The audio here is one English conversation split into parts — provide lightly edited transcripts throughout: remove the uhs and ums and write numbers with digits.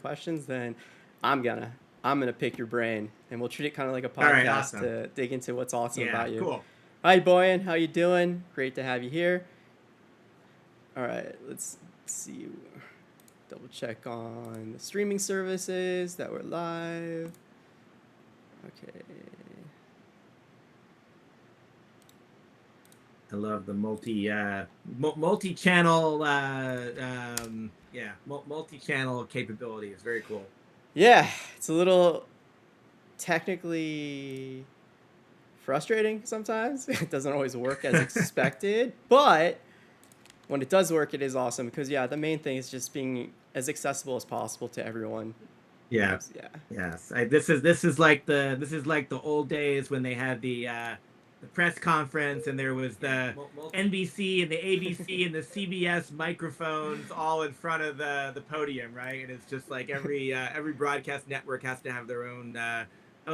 questions, then I'm gonna I'm gonna pick your brain, and we'll treat it kind of like a All right, podcast awesome. to dig into what's awesome Yeah, about you. cool. Hi, Boyan, how you doing? Great to have you here. All right, let's see. Double check on the streaming services that we're live. Okay. I love the multi-channel multi-channel capability is very cool. Yeah, it's a little technically frustrating sometimes. It doesn't always work as expected, but when it does work, it is awesome because yeah, the main thing is just being as accessible as possible to everyone. Yeah. Yeah. Yes. This is like the old days when they had the press conference and there was the NBC and the ABC and the CBS microphones all in front of the podium, right? And it's just like every broadcast network has to have their own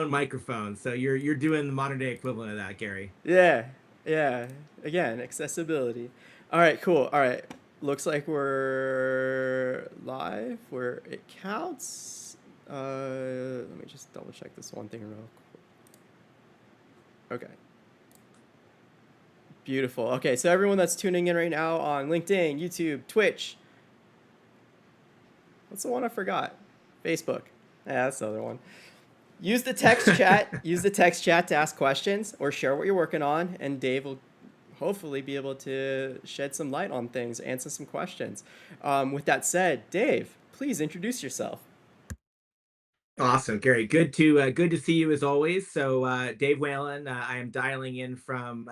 microphone. So you're doing the modern day equivalent of that, Gary. Yeah. Yeah. Again, accessibility. All right, cool. All right. Looks like we're live where it counts. Let me just double check this one thing real quick. Okay. Beautiful. Okay, so everyone that's tuning in right now on LinkedIn, YouTube, Twitch. What's the one I forgot? Facebook. Yeah, that's the other one. Use the text chat. Use the text chat to ask questions or share what you're working on, and Dave will hopefully be able to shed some light on things, answer some questions. With that said, Dave, please introduce yourself. Awesome, Gary. Good to see you as always. So, Dave Whalen, I am dialing in from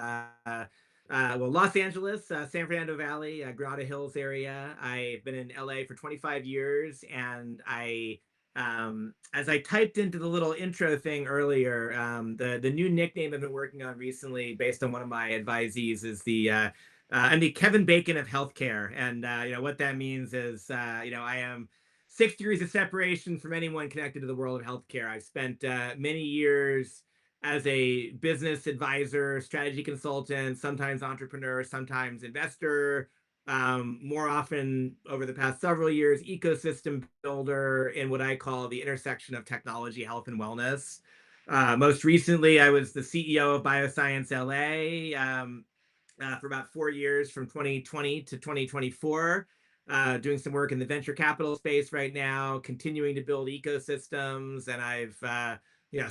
Los Angeles, San Fernando Valley, Grotto Hills area. I've been in LA for 25 years, and as I typed into the little intro thing earlier, the new nickname I've been working on recently, based on one of my advisees, is I'm the Kevin Bacon of healthcare, and what that means is I am 6 degrees of separation from anyone connected to the world of healthcare. I've spent many years as a business advisor, strategy consultant, sometimes entrepreneur, sometimes investor. More often over the past several years, ecosystem builder in what I call the intersection of technology, health, and wellness. Most recently, I was the CEO of Bioscience LA for about 4 years from 2020 to 2024. Doing some work in the venture capital space right now, continuing to build ecosystems. And I've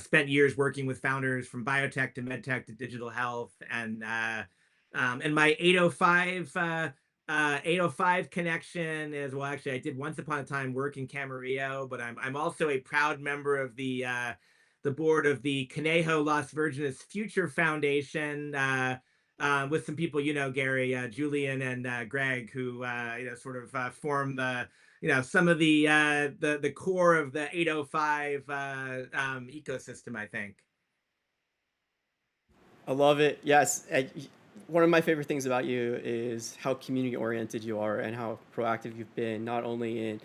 spent years working with founders from biotech to medtech to digital health. And my 805 connection is, well, actually, I did once upon a time work in Camarillo, but I'm also a proud member of the board of the Conejo Las Virgenes Future Foundation, with some people, Gary, Julian, and Greg, who sort of form some of the core of the 805 ecosystem, I think. I love it. Yes. One of my favorite things about you is how community oriented you are and how proactive you've been, not only in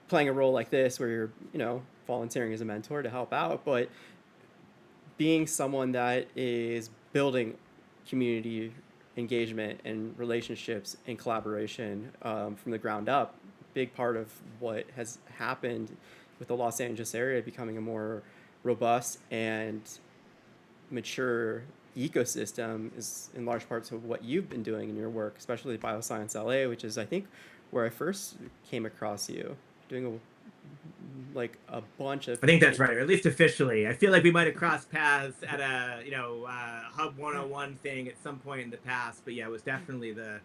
playing a role like this where you're, volunteering as a mentor to help out, but being someone that is building community engagement and relationships and collaboration from the ground up. Big part of what has happened with the Los Angeles area becoming a more robust and mature ecosystem is in large parts of what you've been doing in your work, especially Bioscience LA, which is, I think, where I first came across you doing a bunch of I think that's right, or at least officially. I feel like we might have crossed paths at a Hub 101 thing at some point in the past, but yeah, it was definitely the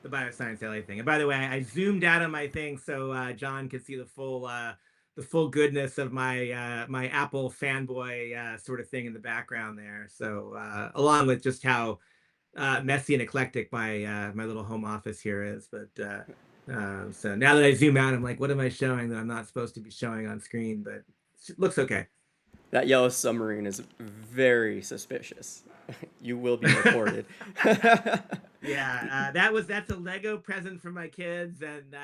Bioscience LA thing. And by the way, I zoomed out on my thing so John could see the full goodness of my Apple fanboy sort of thing in the background there. So along with just how messy and eclectic my little home office here is, but so now that I zoom out, I'm like, what am I showing that I'm not supposed to be showing on screen? But it looks okay. that yellow submarine is very suspicious. You will be reported. Yeah, that's a Lego present for my kids, and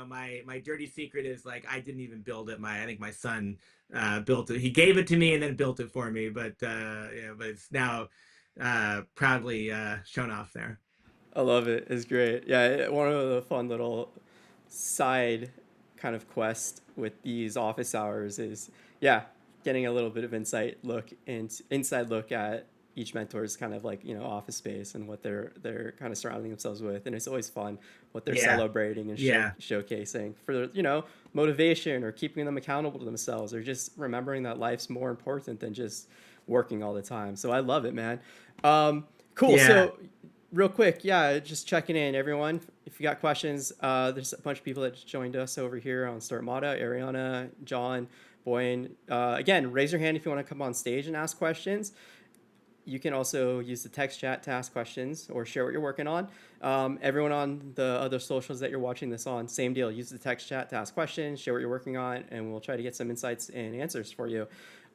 my dirty secret is, like, I didn't even build it. I think my son built it. He gave it to me and then built it for me, but it's now proudly shown off there. I love it. It's great. Yeah, one of the fun little side kind of quest with these office hours is, yeah, getting a little bit of inside look at each mentor's kind of like, office space and what they're kind of surrounding themselves with, and it's always fun what they're Yeah. celebrating and Yeah. showcasing for motivation, or keeping them accountable to themselves, or just remembering that life's more important than just working all the time. So I love it, man. Cool. Yeah. So real quick, yeah, just checking in, everyone. If you got questions, there's a bunch of people that just joined us over here on Start Mata: Ariana, John, Boyan. Again, raise your hand if you want to come on stage and ask questions. You can also use the text chat to ask questions or share what you're working on. Everyone on the other socials that you're watching this on, same deal. Use the text chat to ask questions, share what you're working on, and we'll try to get some insights and answers for you.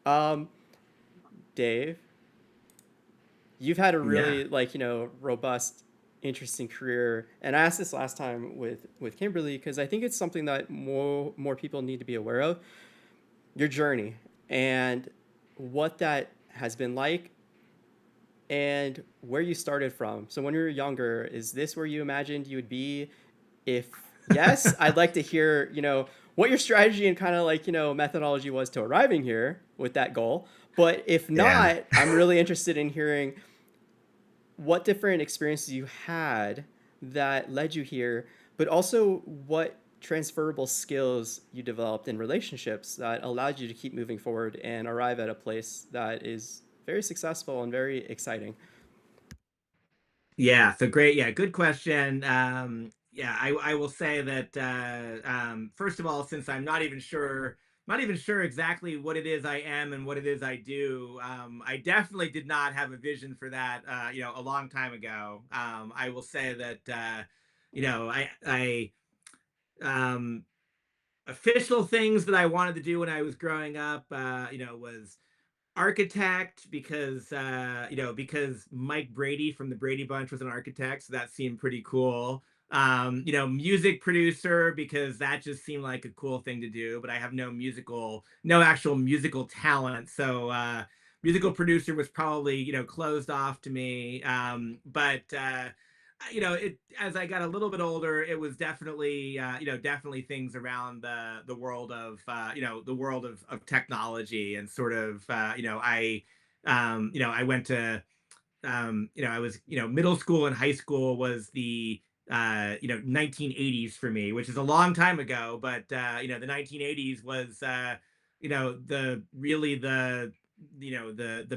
Um, Dave, you've had a Yeah. really, robust, interesting career, and I asked this last time with Kimberly because I think it's something that more people need to be aware of: your journey and what that has been like, and where you started from. So when you were younger, is this where you imagined you would be? If yes, I'd like to hear, what your strategy and kind of like, methodology was to arriving here with that goal. But if Yeah. not, I'm really interested in hearing what different experiences you had that led you here, but also what transferable skills you developed in relationships that allowed you to keep moving forward and arrive at a place that is very successful and very exciting. Yeah, so great. Yeah, good question. Yeah, I will say that first of all, since I'm not even sure exactly what it is I am and what it is I do, I definitely did not have a vision for that, a long time ago. I will say that, I um, official things that I wanted to do when I was growing up, was architect because because Mike Brady from the Brady Bunch was an architect, so that seemed pretty cool. Music producer because that just seemed like a cool thing to do, but I have no actual musical talent, so musical producer was probably closed off to me. But it as I got a little bit older, it was definitely definitely things around the world of the world of technology and sort of I went to I was middle school and high school was the 1980s for me, which is a long time ago, but the 1980s was the really the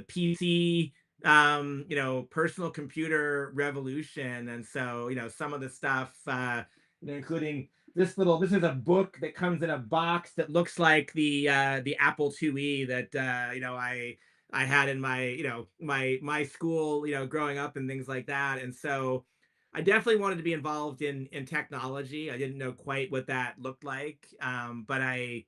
PC personal computer revolution. And so some of the stuff including this is a book that comes in a box that looks like the Apple IIe that I had in my my school growing up and things like that. And so I definitely wanted to be involved in technology. I didn't know quite what that looked like, but I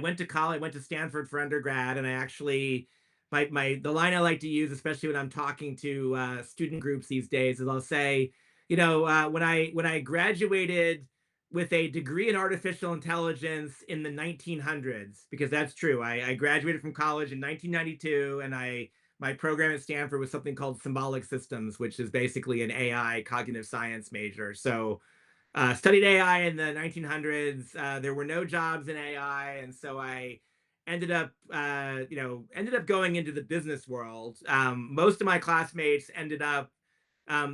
went to college. I went to Stanford for undergrad, and I actually my the line I like to use, especially when I'm talking to student groups these days, is I'll say, when I graduated with a degree in artificial intelligence in the 1900s, because that's true. I graduated from college in 1992, and my program at Stanford was something called symbolic systems, which is basically an AI cognitive science major. So studied AI in the 1900s. There were no jobs in AI, and so I ended up going into the business world. Most of my classmates ended up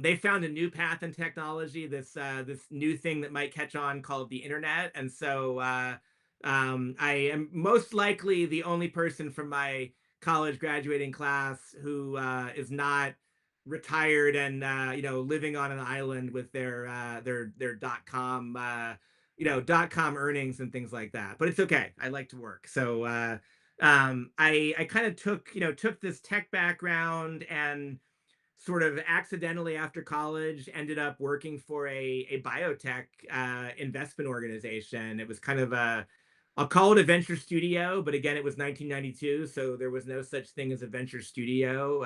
they found a new path in technology, this new thing that might catch on called the internet. And so I am most likely the only person from my college graduating class who is not retired and living on an island with their dot com earnings and things like that. But it's okay. I like to work. So I kind of took this tech background and sort of accidentally after college ended up working for a biotech investment organization. It was kind of I'll call it a venture studio, but again, it was 1992, so there was no such thing as a venture studio.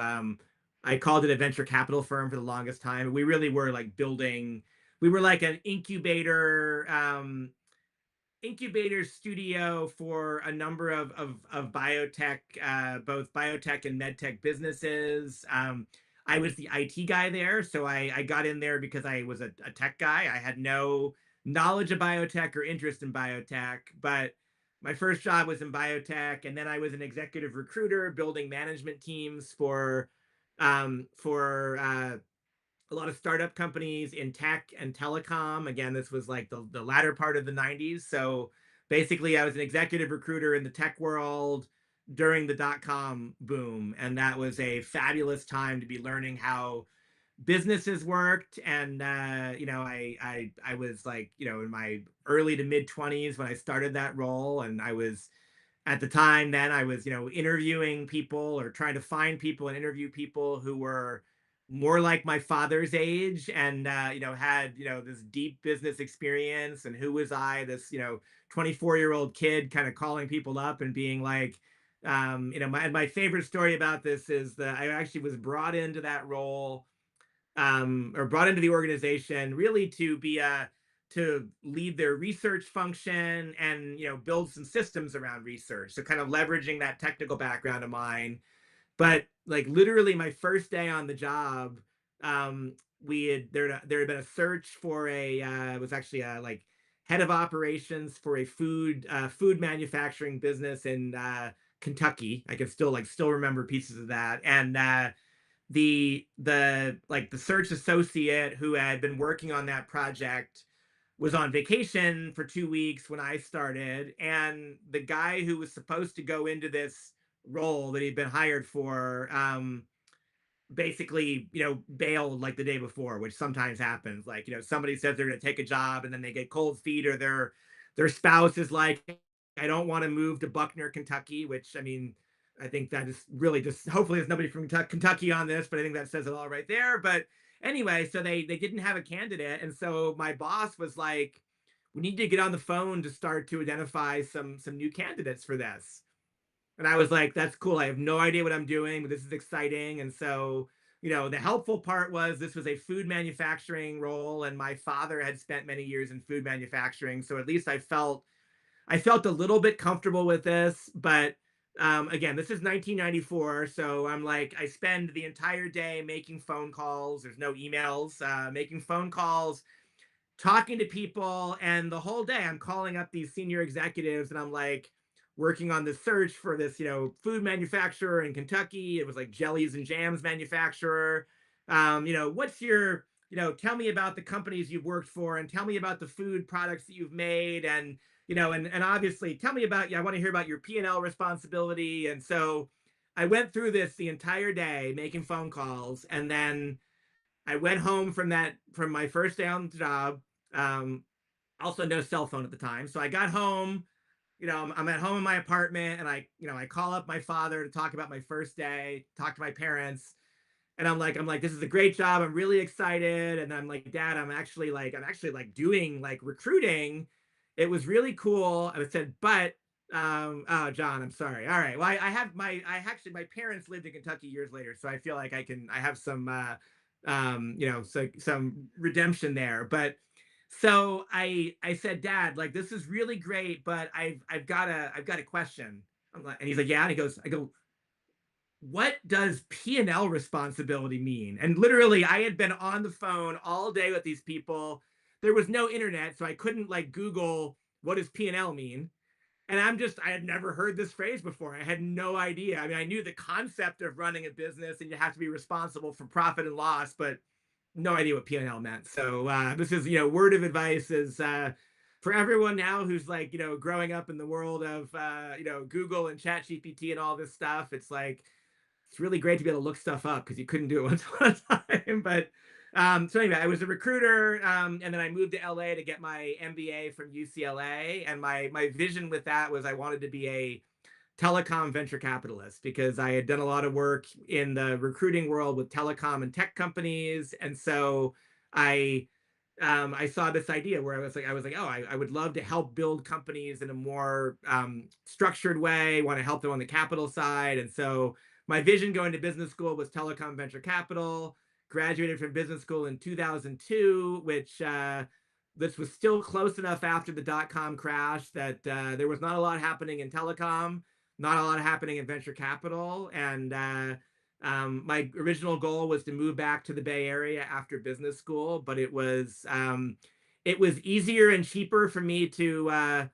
I called it a venture capital firm for the longest time. We really were like building. We were like an incubator studio for a number of biotech, both biotech and medtech businesses. I was the IT guy there, so I got in there because I was a tech guy. I had knowledge of biotech or interest in biotech. But my first job was in biotech, and then I was an executive recruiter building management teams for a lot of startup companies in tech and telecom. Again, this was like the latter part of the 90s. So basically, I was an executive recruiter in the tech world during the dot-com boom. And that was a fabulous time to be learning how businesses worked. And I was like, in my early to mid 20s when I started that role. And I was at the time then I was, interviewing people or trying to find people and interview people who were more like my father's age and had, this deep business experience. And who was I, this, 24-year-old kid kind of calling people up and being like, my favorite story about this is that I actually was brought into that role, or brought into the organization really to be a to lead their research function and build some systems around research, so kind of leveraging that technical background of mine. But like literally my first day on the job, we had there had been a search for a it was actually a like head of operations for a food manufacturing business in Kentucky. I can still remember pieces of that. And the search associate who had been working on that project was on vacation for 2 weeks when I started, and the guy who was supposed to go into this role that he'd been hired for basically bailed like the day before, which sometimes happens. Like somebody says they're going to take a job and then they get cold feet, or their spouse is like, I don't want to move to Buckner, Kentucky, which I mean, I think that is really just, hopefully there's nobody from Kentucky on this, but I think that says it all right there. But anyway, so they didn't have a candidate, and so my boss was like, we need to get on the phone to start to identify some new candidates for this. And I was like, that's cool. I have no idea what I'm doing, but this is exciting. And so, the helpful part was this was a food manufacturing role, and my father had spent many years in food manufacturing. So at least I felt a little bit comfortable with this. But again, this is 1994. So I'm like, I spend the entire day making phone calls. There's no emails, making phone calls, talking to people. And the whole day I'm calling up these senior executives, and I'm like working on this search for this, food manufacturer in Kentucky. It was like jellies and jams manufacturer. What's your, tell me about the companies you've worked for, and tell me about the food products that you've made. And, and obviously tell me about, yeah, I want to hear about your P&L responsibility. And so I went through this the entire day making phone calls. And then I went home from my first day on the job. Um, Also no cell phone at the time. So I got home, I'm at home in my apartment, and I call up my father to talk about my first day, talk to my parents. And I'm like, this is a great job. I'm really excited. And I'm like, Dad, I'm actually like doing like recruiting. It was really cool. I said, but oh, John, I'm sorry. All right. Well, I actually, my parents lived in Kentucky years later. So I feel like I have some, so some redemption there. But so I said, Dad, like, this is really great, but I've got a question. I'm like, and he's like, yeah. And I go, what does P&L responsibility mean? And literally, I had been on the phone all day with these people. There was no internet, so I couldn't like Google what does P&L mean. And I had never heard this phrase before. I had no idea. I mean, I knew the concept of running a business and you have to be responsible for profit and loss, but no idea what P&L meant. So this is, word of advice is for everyone now who's like, growing up in the world of, Google and Chat GPT and all this stuff. It's like, it's really great to be able to look stuff up because you couldn't do it once upon a time. But so anyway, I was a recruiter, and then I moved to LA to get my MBA from UCLA. And my vision with that was I wanted to be a telecom venture capitalist because I had done a lot of work in the recruiting world with telecom and tech companies. And so I I saw this idea where I was like, oh, I would love to help build companies in a more structured way. Want to help them on the capital side. And so my vision going to business school was telecom venture capital. Graduated from business school in 2002, which this was still close enough after the dot-com crash that there was not a lot happening in telecom, not a lot happening in venture capital. And my original goal was to move back to the Bay Area after business school, but it was easier and cheaper for me to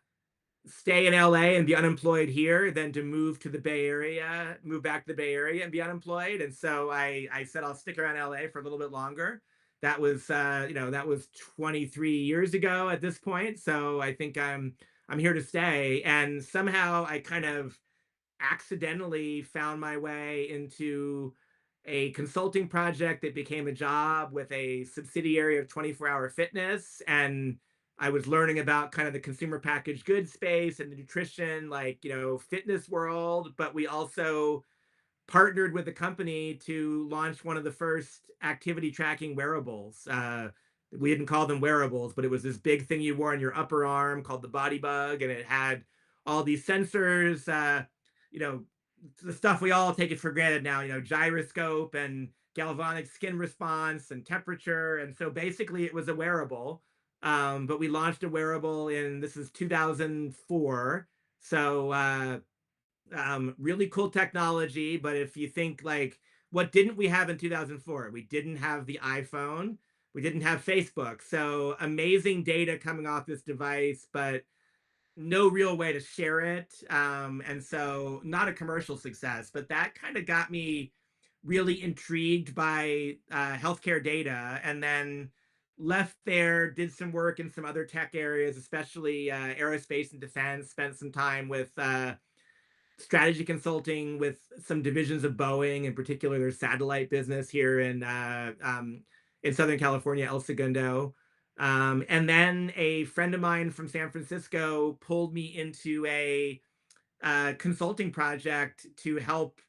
stay in LA and be unemployed here than to move to the Bay Area, move back to the Bay Area and be unemployed. And so I said I'll stick around LA for a little bit longer. That was that was 23 years ago at this point. So I think I'm here to stay. And somehow I kind of accidentally found my way into a consulting project that became a job with a subsidiary of 24 Hour Fitness. And I was learning about kind of the consumer packaged goods space and the nutrition, like, fitness world. But we also partnered with the company to launch one of the first activity tracking wearables. We didn't call them wearables, but it was this big thing you wore on your upper arm called the Body Bug, and it had all these sensors. You know, the stuff we all take it for granted now. Gyroscope and galvanic skin response and temperature, and so basically it was a wearable. But we launched a wearable in this is 2004. So really cool technology. But if you think like, what didn't we have in 2004? We didn't have the iPhone. We didn't have Facebook. So amazing data coming off this device, but no real way to share it. And so not a commercial success, but that kind of got me really intrigued by healthcare data. And then left there, did some work in some other tech areas, especially aerospace and defense, spent some time with strategy consulting with some divisions of Boeing, in particular their satellite business here in Southern California, El Segundo. And then a friend of mine from San Francisco pulled me into a consulting project to help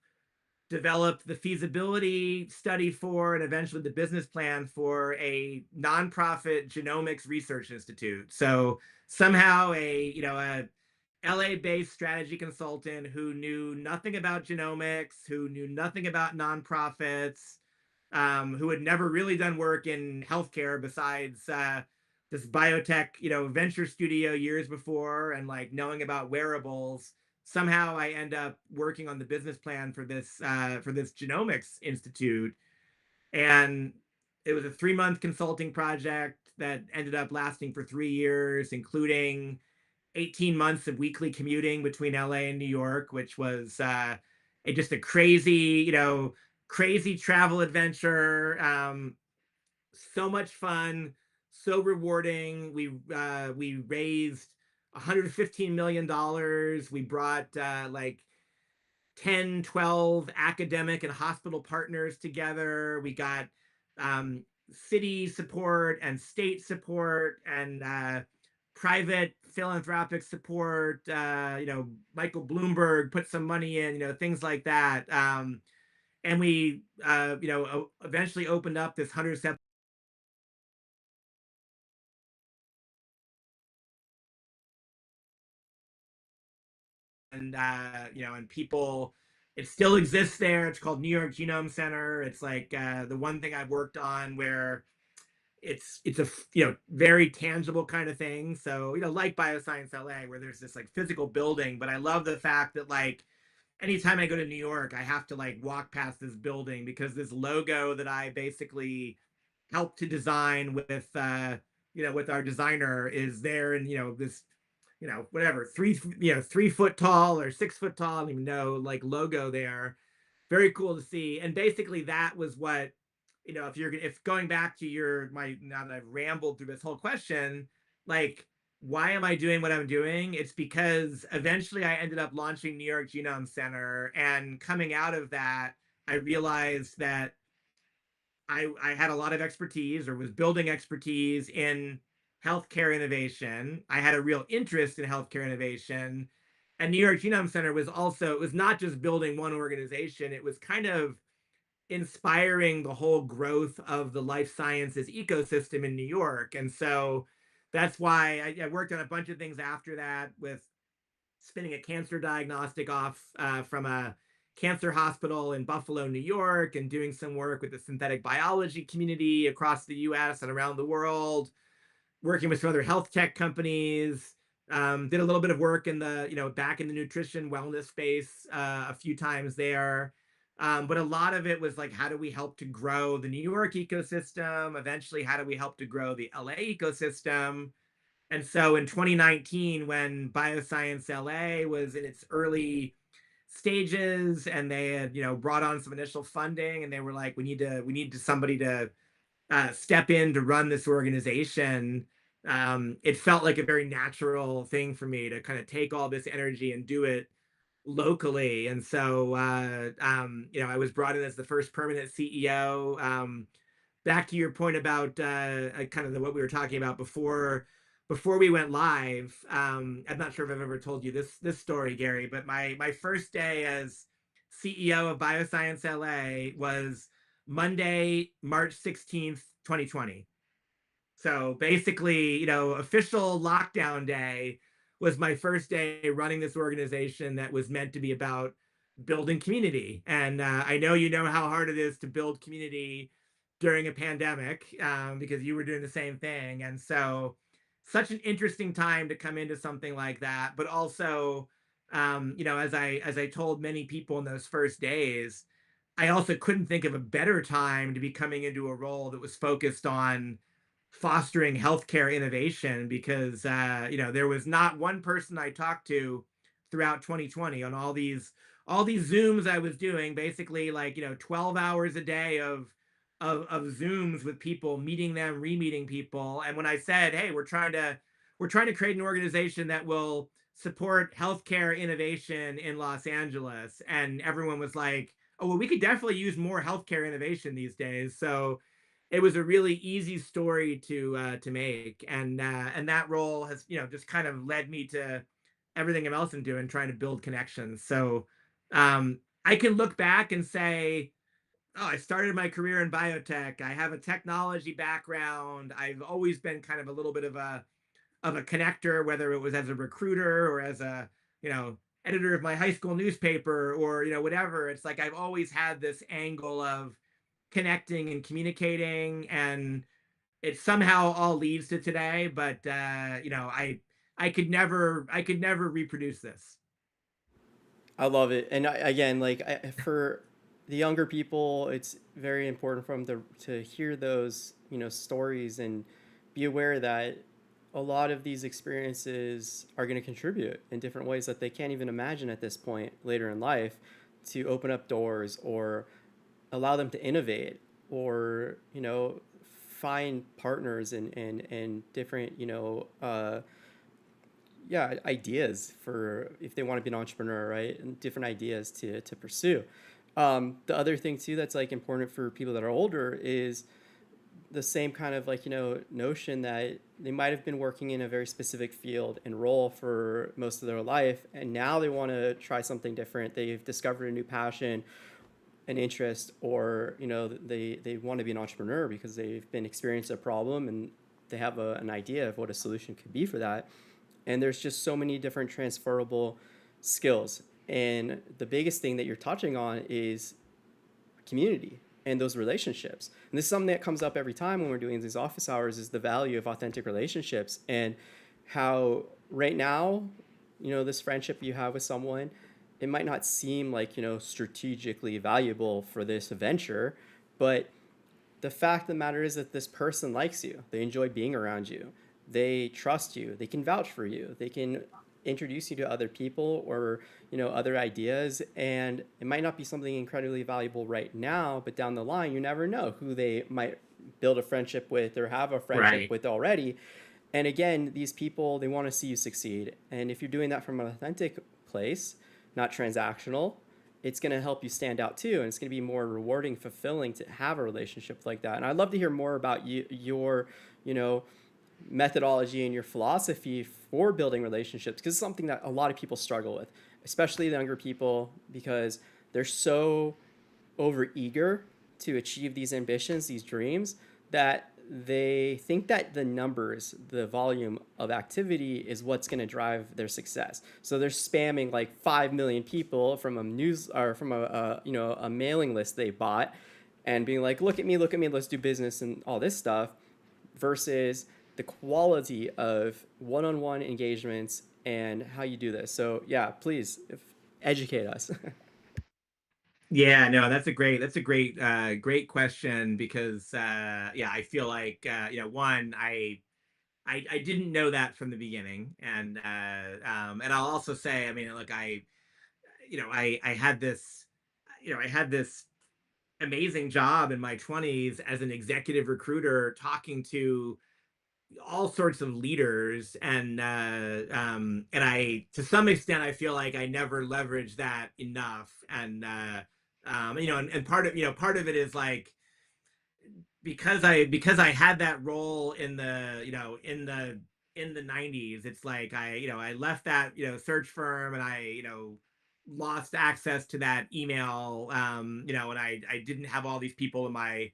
develop the feasibility study for and eventually the business plan for a nonprofit genomics research institute. So somehow a LA-based strategy consultant who knew nothing about genomics, who knew nothing about nonprofits, who had never really done work in healthcare besides this biotech, venture studio years before, and like knowing about wearables. Somehow I end up working on the business plan for this genomics institute, and it was a 3-month consulting project that ended up lasting for 3 years, including 18 months of weekly commuting between LA and New York, which was just a crazy, crazy travel adventure. So much fun, so rewarding. We raised $115 million. We brought like 10, 12 academic and hospital partners together. We got city support and state support and private philanthropic support. Michael Bloomberg put some money in, things like that. And we, eventually opened up this 107 and and people, it still exists there. It's called New York Genome Center. It's like the one thing I've worked on where it's a very tangible kind of thing. So like Bioscience LA, where there's this like physical building, but I love the fact that like anytime I go to New York, I have to like walk past this building because this logo that I basically helped to design with our designer is there, and this whatever 3 foot tall or 6 foot tall, I don't even know, like logo there. Very cool to see. And basically that was what, if going back to now that I've rambled through this whole question, like, why am I doing what I'm doing? It's because eventually I ended up launching New York Genome Center, and coming out of that, I realized that I had a lot of expertise, or was building expertise in healthcare innovation. I had a real interest in healthcare innovation. And New York Genome Center it was not just building one organization, it was kind of inspiring the whole growth of the life sciences ecosystem in New York. And so that's why I worked on a bunch of things after that, with spinning a cancer diagnostic off from a cancer hospital in Buffalo, New York, and doing some work with the synthetic biology community across the US and around the world, working with some other health tech companies. Did a little bit of work in the, back in the nutrition wellness space a few times there. But a lot of it was like, how do we help to grow the New York ecosystem? Eventually, how do we help to grow the LA ecosystem? And so in 2019, when Bioscience LA was in its early stages and they had, brought on some initial funding and they were like, we need somebody to step in to run this organization. It felt like a very natural thing for me to kind of take all this energy and do it locally. And so, I was brought in as the first permanent CEO. Back to your point about kind of what we were talking about before we went live. I'm not sure if I've ever told you this story, Gary, but my first day as CEO of Bioscience LA was Monday, March 16th, 2020. So basically, official lockdown day was my first day running this organization that was meant to be about building community. And I know you know how hard it is to build community during a pandemic, because you were doing the same thing. And so, such an interesting time to come into something like that. But also, as I told many people in those first days, I also couldn't think of a better time to be coming into a role that was focused on fostering healthcare innovation, because there was not one person I talked to throughout 2020 on all these zooms I was doing, basically like 12 hours a day of zooms with people, meeting them, re-meeting people. And when I said, hey, we're trying to create an organization that will support healthcare innovation in Los Angeles, and everyone was like, oh, well, we could definitely use more healthcare innovation these days. So it was a really easy story to make, and that role has just kind of led me to everything else I'm doing, trying to build connections. So I can look back and say, oh, I started my career in biotech. I have a technology background. I've always been kind of a little bit of a connector, whether it was as a recruiter or as a you know editor of my high school newspaper, or whatever. It's like I've always had this angle of connecting and communicating, and it somehow all leads to today. But I could never reproduce this. I love it, and again, like for the younger people, it's very important for them to hear those stories and be aware that a lot of these experiences are going to contribute in different ways that they can't even imagine at this point later in life, to open up doors or allow them to innovate, or find partners and different yeah, ideas for if they want to be an entrepreneur, right? And different ideas to pursue. The other thing too that's like important for people that are older is the same kind of like notion that they might have been working in a very specific field and role for most of their life, and now they want to try something different. They've discovered a new passion, an interest, or they want to be an entrepreneur because they've been experiencing a problem and they have an idea of what a solution could be for that. And there's just so many different transferable skills, and the biggest thing that you're touching on is community and those relationships. And this is something that comes up every time when we're doing these office hours, is the value of authentic relationships, and how right now, this friendship you have with someone, it might not seem like strategically valuable for this venture, but the fact of the matter is that this person likes you. They enjoy being around you. They trust you. They can vouch for you. They can introduce you to other people, or other ideas. And it might not be something incredibly valuable right now, but down the line, you never know who they might build a friendship with or have a friendship Right. with already. And again, these people, they want to see you succeed. And if you're doing that from an authentic place, not transactional, it's going to help you stand out too. And it's going to be more rewarding, fulfilling to have a relationship like that. And I'd love to hear more about your, you know, methodology and your philosophy for building relationships, because it's something that a lot of people struggle with, especially the younger people, because they're so over eager to achieve these ambitions, these dreams, that they think that the numbers, the volume of activity is what's going to drive their success. So they're spamming like 5 million people from a news, or from a mailing list they bought, and being like, look at me, let's do business and all this stuff, versus the quality of one-on-one engagements and how you do this. So yeah, please educate us. Yeah, no, great question because yeah, I feel like one, I didn't know that from the beginning, and I'll also say, I mean, look, I had this, I had this amazing job in my 20s as an executive recruiter talking to all sorts of leaders, and I, to some extent, I feel like I never leveraged that enough. And part of part of it is like, because I had that role in the in the 90s. It's like I left that search firm, and I lost access to that email, and I didn't have all these people in my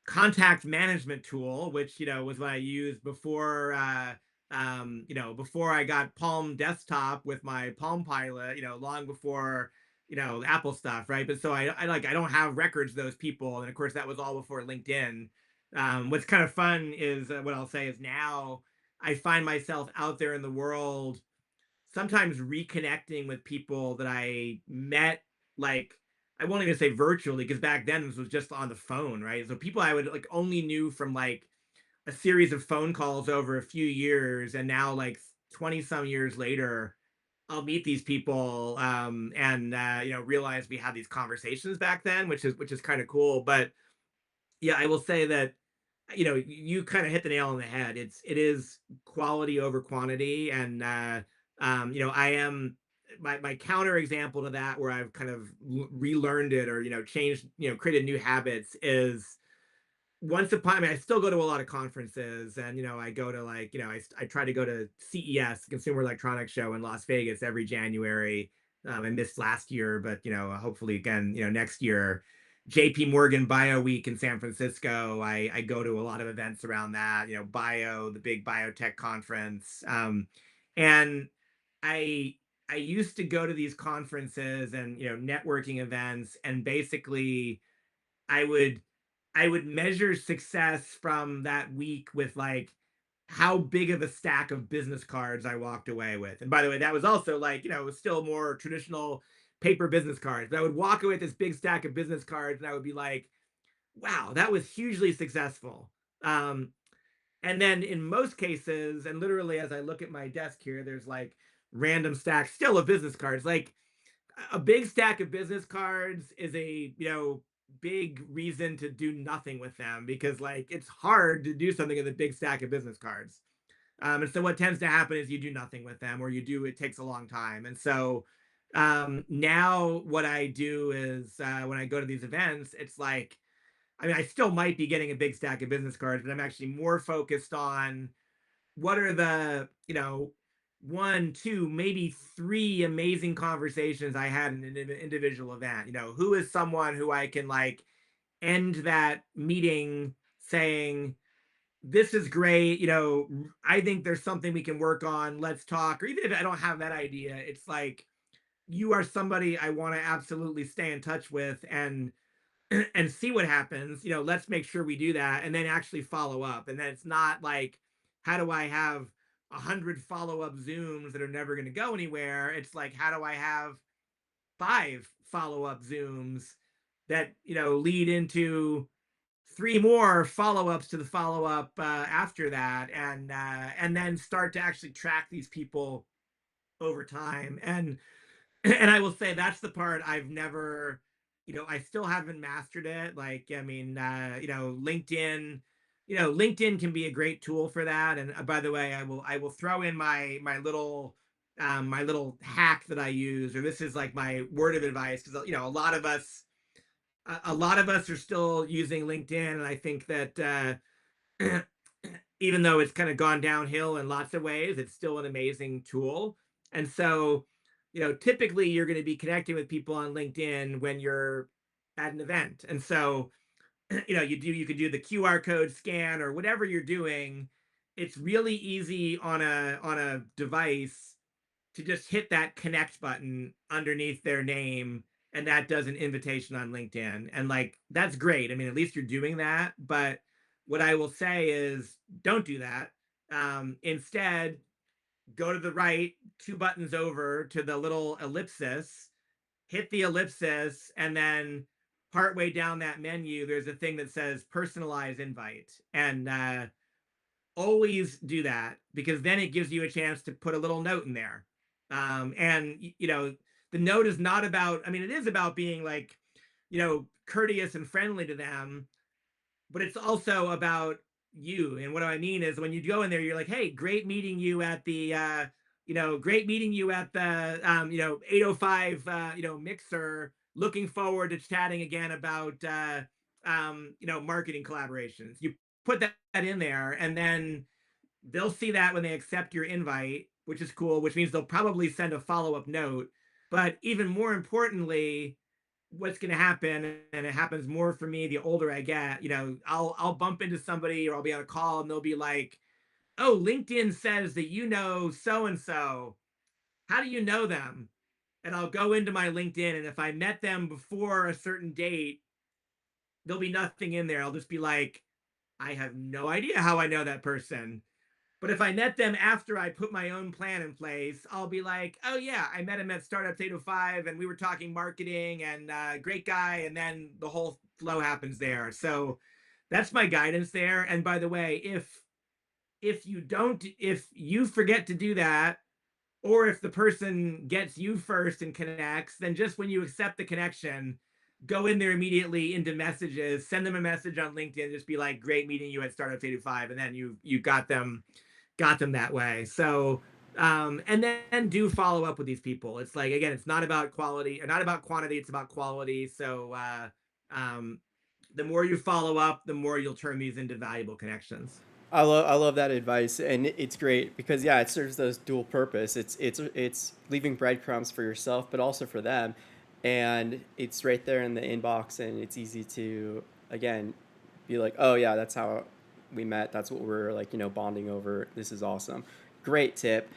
contact management tool, which was what I used before. Before I got Palm Desktop with my Palm Pilot, long before Apple stuff, right? But so I don't have records of those people, and of course that was all before LinkedIn. What's kind of fun is, what I'll say is, now I find myself out there in the world, sometimes reconnecting with people that I met, like, I won't even say virtually, because back then this was just on the phone, right? So people I would like only knew from like a series of phone calls over a few years, and now like 20 some years later, I'll meet these people, and realize we had these conversations back then, which is kind of cool. But yeah, I will say that you kind of hit the nail on the head. It is quality over quantity, and I am my counter example to that, where I've kind of relearned it, or changed, created new habits, is once upon I mean, I still go to a lot of conferences, and I go to, like, I try to go to CES, Consumer Electronics Show, in Las Vegas every January. I missed last year, but hopefully again, next year. JP Morgan Bio Week in San Francisco. I go to a lot of events around that, the big BioTech conference. And I I used to go to these conferences and networking events, and basically I would I would measure success from that week with, like, how big of a stack of business cards I walked away with. And by the way, that was also like, it was still more traditional paper business cards. But I would walk away with this big stack of business cards, and I would be like, wow, that was hugely successful. Um, and then in most cases, and literally as I look at my desk here, there's like random stacks still of business cards. Like, a big stack of business cards is a big reason to do nothing with them, because like it's hard to do something with a big stack of business cards. And so what tends to happen is you do nothing with them, or it takes a long time. And so now what I do is, when I go to these events, it's like, I mean, I still might be getting a big stack of business cards, but I'm actually more focused on what are the one, two, maybe three amazing conversations I had in an individual event. Who is someone who I can, like, end that meeting saying, this is great, I think there's something we can work on, let's talk. Or even if I don't have that idea, it's like, you are somebody I want to absolutely stay in touch with, and see what happens. Let's make sure we do that, and then actually follow up. And then it's not like, how do I have 100 follow-up Zooms that are never going to go anywhere? It's like, how do I have 5 follow-up Zooms that lead into 3 more follow-ups to the follow-up, after that, and then start to actually track these people over time. And I will say that's the part I've never, I still haven't mastered it. Like, I mean, LinkedIn can be a great tool for that. And by the way, I will throw in my little hack that I use, or this is like my word of advice, because a lot of us are still using LinkedIn, and I think that even though it's kind of gone downhill in lots of ways, it's still an amazing tool. And so, typically you're going to be connecting with people on LinkedIn when you're at an event. And so, you could do the QR code scan or whatever you're doing. It's really easy on a device to just hit that connect button underneath their name, and that does an invitation on LinkedIn. And like, that's great. I mean, at least you're doing that. But what I will say is, don't do that. Instead, go to the right, 2 buttons over to the little ellipsis, hit the ellipsis, and then partway down that menu, there's a thing that says personalized invite. And always do that, because then it gives you a chance to put a little note in there. And the note is not about, I mean, it is about being like, courteous and friendly to them, but it's also about you. And what do I mean is, when you go in there, you're like, hey, great meeting you at the great meeting you at the 805 mixer. Looking forward to chatting again about marketing collaborations. You put that in there, and then they'll see that when they accept your invite, which is cool, which means they'll probably send a follow-up note. But even more importantly, what's going to happen, and it happens more for me the older I get, I'll bump into somebody, or I'll be on a call, and they'll be like, oh, LinkedIn says that you know so and so, how do you know them? And I'll go into my LinkedIn, and if I met them before a certain date, there'll be nothing in there. I'll just be like, I have no idea how I know that person. But if I met them after I put my own plan in place, I'll be like, oh, yeah, I met him at Startups 805, and we were talking marketing, and great guy. And then the whole flow happens there. So that's my guidance there. And by the way, if you forget to do that, or if the person gets you first and connects, then just when you accept the connection, go in there immediately into messages, send them a message on LinkedIn, just be like, great meeting you at Startups 805. And then you got them that way. So and then do follow up with these people. It's like, again, it's not about quality or not about quantity, it's about quality. So um the more you follow up, the more you'll turn these into valuable connections. I love that advice, and it's great because yeah, it serves those dual purpose. It's leaving breadcrumbs for yourself, but also for them, and it's right there in the inbox, and it's easy to again be like, oh yeah, that's how we met. That's what we're like, bonding over. This is awesome. Great tip.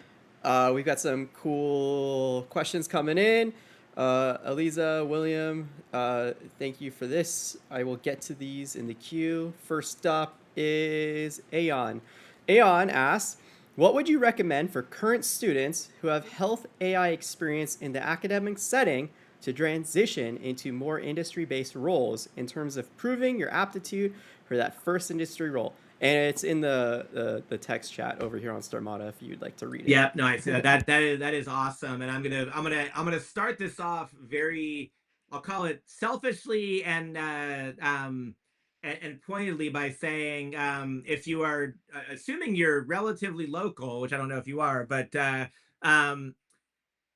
We've got some cool questions coming in. Eliza, William, thank you for this. I will get to these in the queue. First up is Aeon. Aeon asks, what would you recommend for current students who have health AI experience in the academic setting to transition into more industry-based roles in terms of proving your aptitude for that first industry role? And it's in the text chat over here on Starmata if you'd like to read it. Yeah, no, I see that. That is awesome. And I'm gonna start this off very, I'll call it selfishly and pointedly, by saying, if you are assuming you're relatively local, which I don't know if you are, but um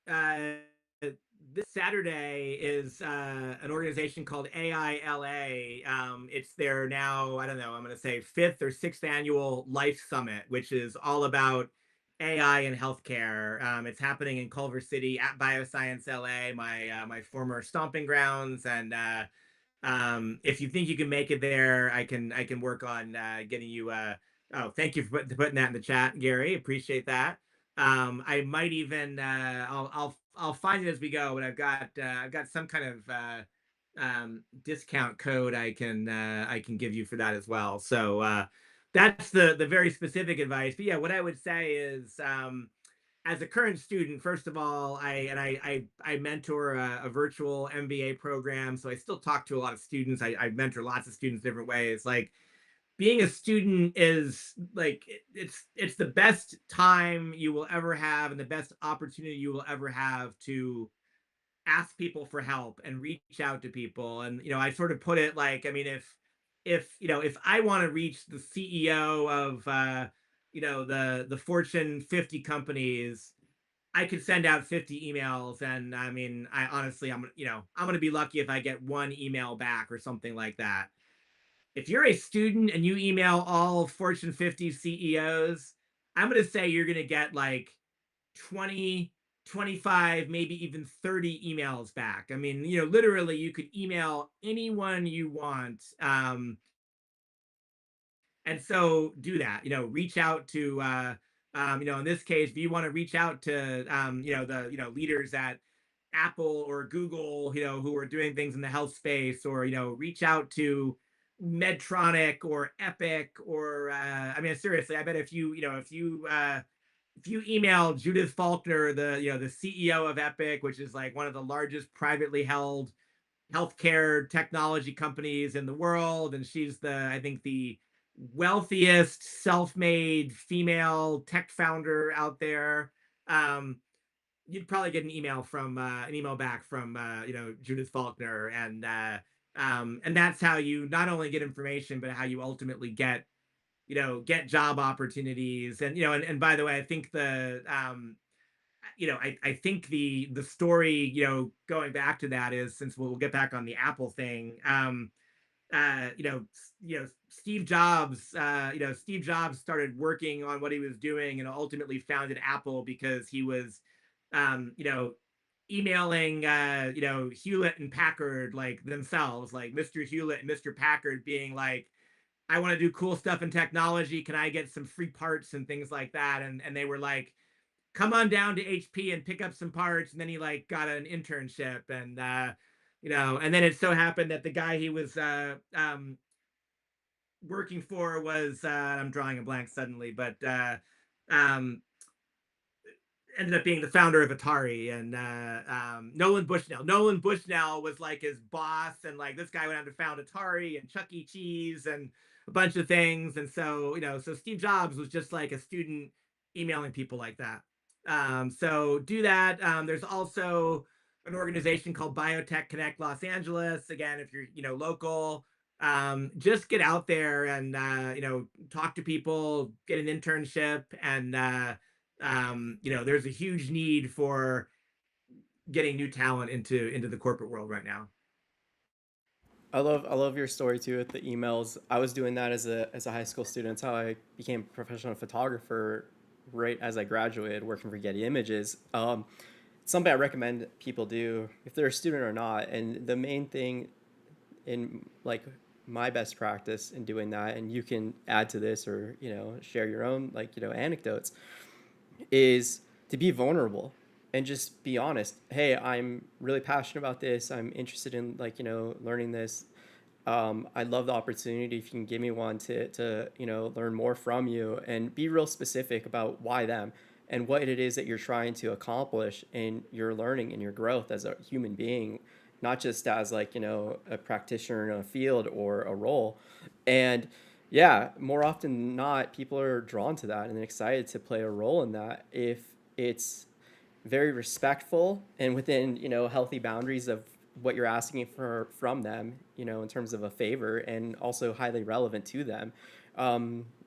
uh, this Saturday is an organization called AILA. It's their now, I don't know, I'm going to say fifth or sixth annual Life Summit, which is all about AI in healthcare. It's happening in Culver City at Bioscience LA, my former stomping grounds. And if you think you can make it there, I can work on getting you. Oh, thank you for putting that in the chat, Gary. Appreciate that. I might even I'll find it as we go, but I've got some kind of discount code I can give you for that as well. So that's the very specific advice. But yeah, what I would say is, as a current student, first of all, I mentor a virtual MBA program, so I still talk to a lot of students. I mentor lots of students different ways. Like, being a student is like, it's the best time you will ever have, and the best opportunity you will ever have to ask people for help and reach out to people. And I sort of put it like, I mean, if I want to reach the CEO of the Fortune 50 companies, I could send out 50 emails, and I mean, I honestly, I'm going to be lucky if I get one email back or something like that. If you're a student and you email all Fortune 50 CEOs, I'm going to say you're going to get like 20, 25, maybe even 30 emails back. I mean, literally, you could email anyone you want. And so do that, reach out to, in this case, if you want to reach out to, the, leaders at Apple or Google, who are doing things in the health space, or, reach out to Medtronic or Epic, or, I mean, seriously, I bet if you if you email Judith Faulkner, the CEO of Epic, which is like one of the largest privately held healthcare technology companies in the world, and she's I think the wealthiest self-made female tech founder out there. Um, You'd probably get an email back from Judith Faulkner, and that's how you not only get information, but how you ultimately get job opportunities. And by the way, I think I think the story, going back to that is, since we'll get back on the Apple thing, Steve Jobs started working on what he was doing and ultimately founded Apple because he was, emailing, Hewlett and Packard, like themselves, like Mr. Hewlett and Mr. Packard being like, I want to do cool stuff in technology. Can I get some free parts and things like that? And they were like, come on down to HP and pick up some parts. And then he like got an internship, and then it so happened that the guy he was working for was, I'm drawing a blank suddenly, but um, ended up being the founder of Atari, and Nolan Bushnell. Nolan Bushnell was like his boss, and like this guy went on to found Atari and Chuck E. Cheese and a bunch of things. And so Steve Jobs was just like a student emailing people like that. So do that. There's also an organization called BioTech Connect Los Angeles. Again, if you're local, just get out there and talk to people, get an internship, and there's a huge need for getting new talent into the corporate world right now. I love your story too with the emails. I was doing that as a high school student. That's how I became a professional photographer right as I graduated, working for Getty Images. Something I recommend people do if they're a student or not. And the main thing in like my best practice in doing that, and you can add to this or share your own anecdotes, is to be vulnerable and just be honest. Hey, I'm really passionate about this. I'm interested in learning this. I love the opportunity if you can give me one to learn more from you, and be real specific about why them and what it is that you're trying to accomplish in your learning and your growth as a human being, not just as a practitioner in a field or a role. And yeah, more often than not, people are drawn to that and excited to play a role in that if it's very respectful and within healthy boundaries of what you're asking for from them, in terms of a favor, and also highly relevant to them.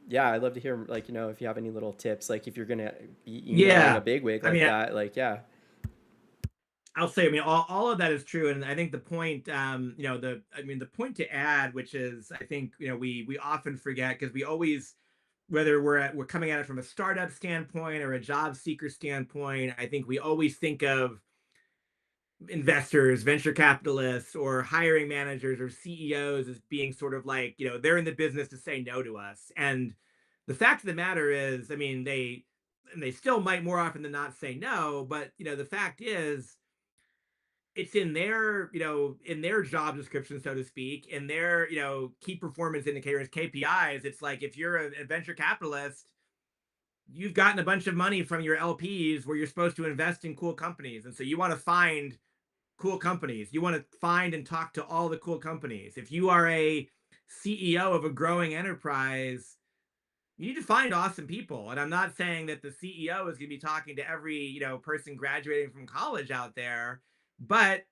Yeah, I'd love to hear if you have any little tips, like if you're gonna be emailing a Yeah, bigwig I like mean, that, like yeah. I'll say, I mean, all of that is true, and I think the point, the point to add, which is, I think, we often forget, because we always, whether we're coming at it from a startup standpoint or a job seeker standpoint, I think we always think of investors, venture capitalists, or hiring managers or CEOs as being sort of like, they're in the business to say no to us. And the fact of the matter is, I mean, they still might more often than not say no, but the fact is, it's in their job description, so to speak, in their, key performance indicators, KPIs. It's like, if you're a venture capitalist, you've gotten a bunch of money from your LPs where you're supposed to invest in cool companies. And so you want to find cool companies. You want to find and talk to all the cool companies. If you are a CEO of a growing enterprise, you need to find awesome people. And I'm not saying that the CEO is going to be talking to every, person graduating from college out there, but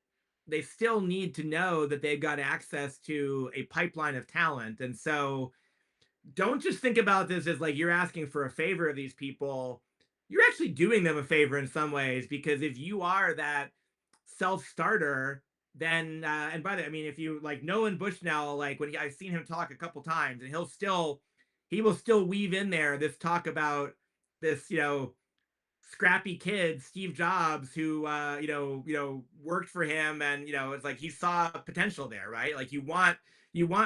they still need to know that they've got access to a pipeline of talent. And so don't just think about this as like you're asking for a favor of these people. You're actually doing them a favor in some ways, because if you are that self-starter, then and by the, I mean, if you like Nolan Bushnell, like I've seen him talk a couple times, and he will still weave in there this talk about this, scrappy kid, Steve Jobs, who worked for him, and it's like he saw potential there, right? Like you want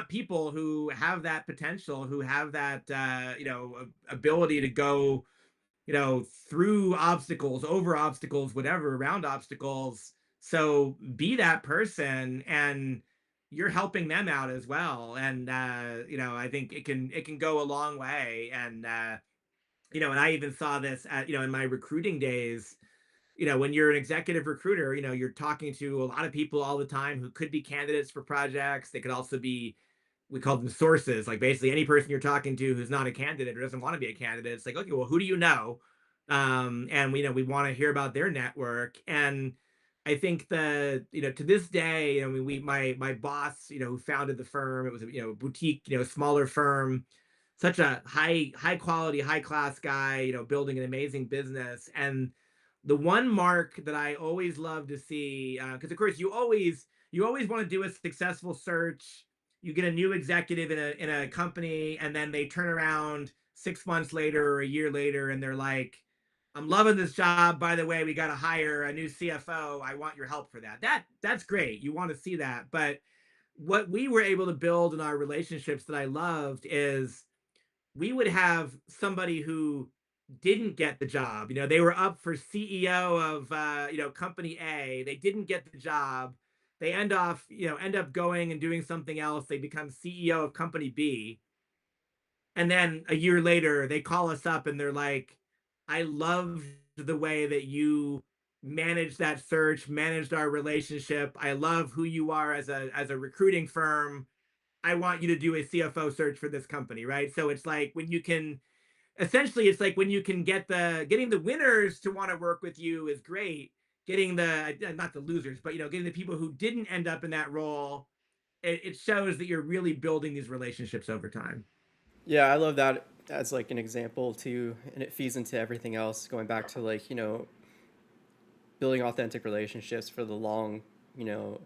people who have that potential, who have that ability to go through obstacles, over obstacles, whatever, around obstacles. So be that person, and you're helping them out as well. And I think it can go a long way. And and I even saw this at, in my recruiting days. When you're an executive recruiter, you're talking to a lot of people all the time who could be candidates for projects. They could also be, we call them sources, like basically any person you're talking to who's not a candidate or doesn't want to be a candidate. It's like, okay, well, who do you know? And we want to hear about their network. And I think that, to this day, my boss, who founded the firm, it was a, boutique, smaller firm, such a high quality, high class guy, building an amazing business. And the one mark that I always love to see, because of course you always want to do a successful search. You get a new executive in a company, and then they turn around 6 months later or a year later, and they're like, "I'm loving this job. By the way, we got to hire a new CFO. I want your help for that." That's great. You want to see that, but what we were able to build in our relationships that I loved is we would have somebody who didn't get the job. They were up for CEO of company A. They didn't get the job. They end up going and doing something else. They become CEO of company B. And then a year later, they call us up and they're like, I love the way that you managed that search, managed our relationship. I love who you are as a recruiting firm. I want you to do a CFO search for this company, right? So it's like when you can essentially it's like when you can getting the winners to want to work with you is great. Getting the not the losers, but getting the people who didn't end up in that role, it shows that you're really building these relationships over time. Yeah, I love that as like an example too, and it feeds into everything else. Going back to like building authentic relationships for the you know,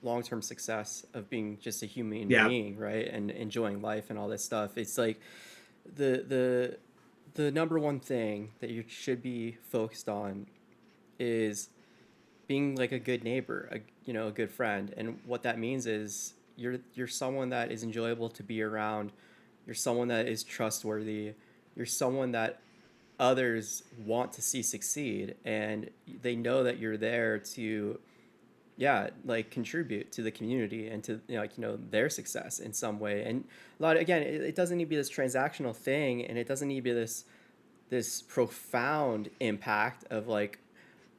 long term success of being just a human Yeah. being, right, and enjoying life and all this stuff. It's like the the the number one thing that you should be focused on is being like a good neighbor, a good friend, and what that means is you're someone that is enjoyable to be around. You're someone that is trustworthy. You're someone that others want to see succeed, and they know that you're there to, yeah, like contribute to the community and to their success in some way. And a lot again, it doesn't need to be this transactional thing, and it doesn't need to be this profound impact of like,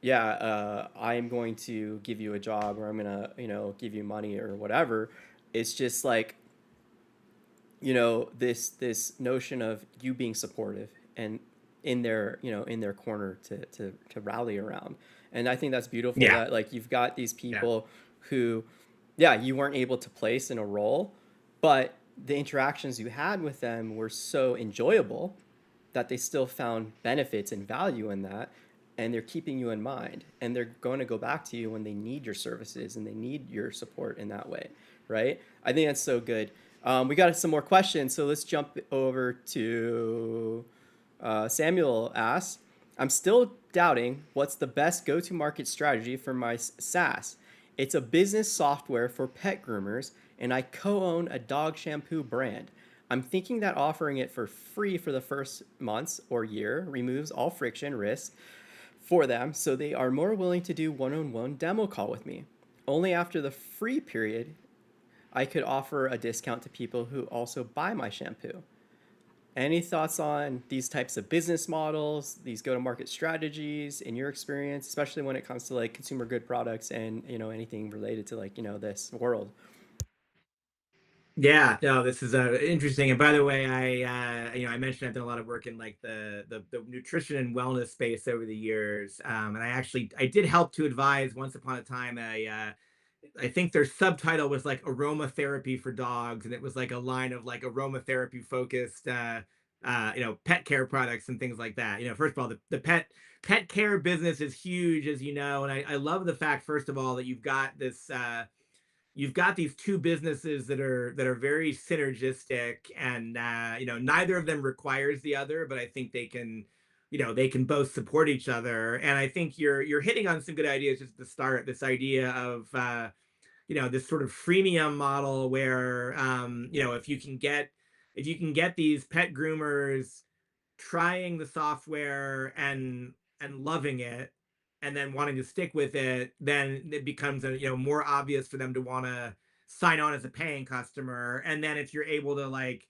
yeah, I'm going to give you a job, or I'm gonna, give you money or whatever. It's just like, this notion of you being supportive and in their corner to rally around. And I think that's beautiful Yeah. that like you've got these Yeah. people who, yeah, you weren't able to place in a role, but the interactions you had with them were so enjoyable that they still found benefits and value in that, and they're keeping you in mind, and they're going to go back to you when they need your services and they need your support in that way, right? I think that's so good. We got some more questions, so let's jump over to Samuel asks, I'm still doubting what's the best go-to-market strategy for my SaaS. It's a business software for pet groomers, and I co-own a dog shampoo brand. I'm thinking that offering it for free for the first months or year removes all friction risk for them, so they are more willing to do one-on-one demo call with me. Only after the free period, I could offer a discount to people who also buy my shampoo. Any thoughts on these types of business models, these go-to-market strategies in your experience, especially when it comes to like consumer good products and anything related to like this world? Yeah, no, this is interesting. And by the way, I mentioned I've done a lot of work in like the nutrition and wellness space over the years. And I did help to advise once upon a time. I think their subtitle was like aromatherapy for dogs, and it was like a line of like aromatherapy focused, pet care products and things like that. First of all, the pet care business is huge, as you know, and I love the fact, first of all, that you've got these two businesses that are very synergistic, and neither of them requires the other, but I think they can both support each other. And I think you're hitting on some good ideas just at the start, this idea of this sort of freemium model where if you can get these pet groomers trying the software and loving it, and then wanting to stick with it, then it becomes more obvious for them to want to sign on as a paying customer. And then if you're able to like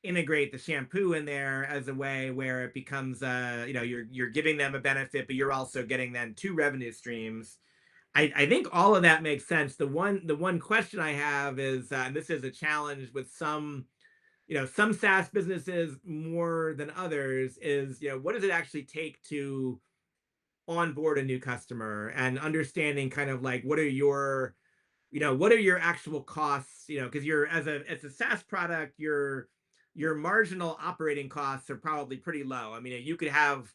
integrate the shampoo in there as a way where it becomes you're giving them a benefit, but you're also getting then two revenue streams. I think all of that makes sense. The one question I have is, and this is a challenge with some, some SaaS businesses more than others, is, what does it actually take to onboard a new customer, and understanding kind of like what are your actual costs, because you're, as a SaaS product, your marginal operating costs are probably pretty low. I mean, you could have,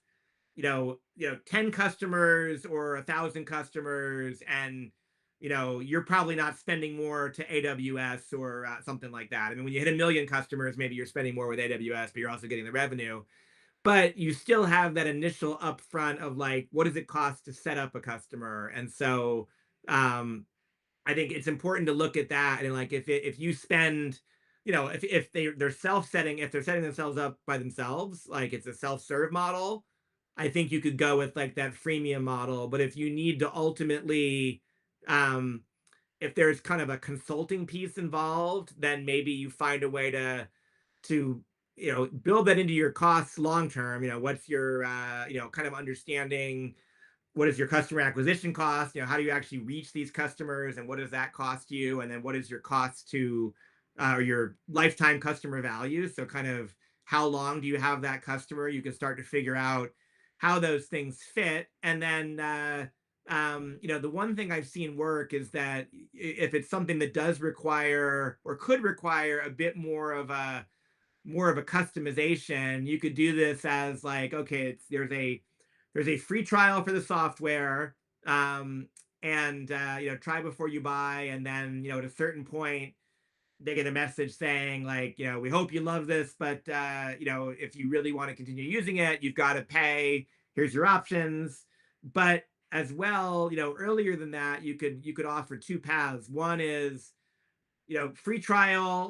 10 customers or 1,000 customers, and you're probably not spending more to AWS or something like that. I mean, when you hit 1 million customers, maybe you're spending more with AWS, but you're also getting the revenue. But you still have that initial upfront of like, what does it cost to set up a customer? And so um I think it's important to look at that, and like, if you spend, if they're self-setting, if they're setting themselves up by themselves, like it's a self-serve model, I think you could go with like that freemium model. But if you need to ultimately, um, if there's kind of a consulting piece involved, then maybe you find a way to build that into your costs long term. What's your kind of understanding, what is your customer acquisition cost? How do you actually reach these customers, and what does that cost you? And then what is your cost to, or your lifetime customer value? So kind of, how long do you have that customer? You can start to figure out how those things fit. And then, the one thing I've seen work is that if it's something that does require or could require a bit more of a customization, you could do this as like, okay, there's a free trial for the software, um, and try before you buy, and then at a certain point they get a message saying like, we hope you love this, but if you really want to continue using it, you've got to pay. Here's your options. But as well, earlier than that, you could offer two paths. One is, free trial,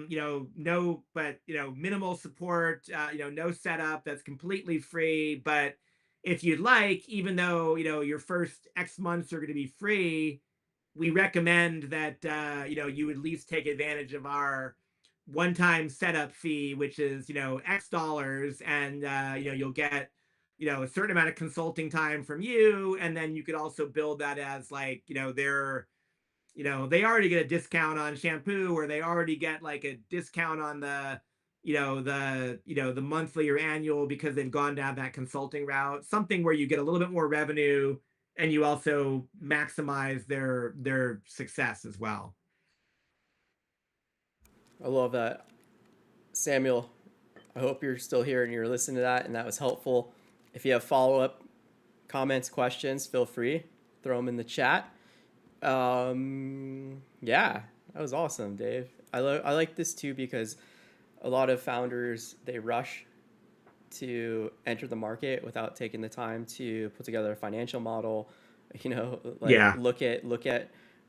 no, but minimal support, no setup, that's completely free. But if you'd like, even though your first X months are going to be free, we recommend that you at least take advantage of our one-time setup fee, which is X dollars, and you'll get a certain amount of consulting time from you, and then you could also build that as like, they already get a discount on shampoo, or they already get like a discount on the monthly or annual, because they've gone down that consulting route. Something where you get a little bit more revenue, and you also maximize their success as well. I love that. Samuel, I hope you're still here and you're listening to that and that was helpful. If you have follow up comments, questions, feel free. Throw them in the chat. Yeah, that was awesome, Dave. I like this too because a lot of founders they rush to enter the market without taking the time to put together a financial model. Like Yeah. look at